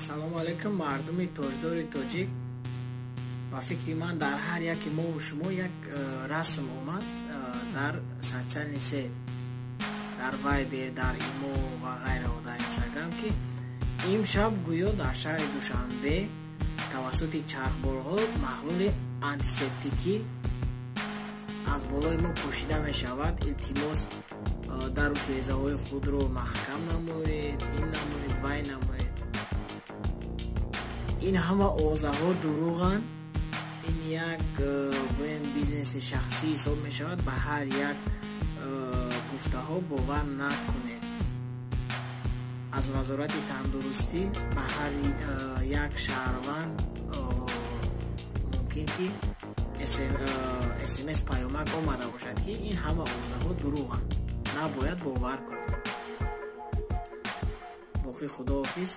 Салому алайкум мардуми тоҷдори тоҷик. Ба фикри ман дар ҳар яки мову шумо як расм омад дар социални сет, дар Viber, дар Imo ва ғайраҳо, дар Instagram ки имшаб гӯё дар шаҳри Душанбе тавассути чархболҳо маҳлули антисептикӣ аз болои мо пӯшида мешавад. Илтимос дару тезаҳои худро маҳкам намоед, ин намоед, вай намоед. ин ҳама овозаҳо дурӯғанд. ин як гӯем бизнеси шахсӣ ҳисоб мешавад. ба ҳар як гуфтаҳо бовар накунед. аз вазорати тандурустӣ ба ҳар як шаҳрванд мумкин ки смс паёмак омада бошад ки ин ҳама овозаҳо дурӯғанд, набояд бовар кунед. боқи худоҳофиз.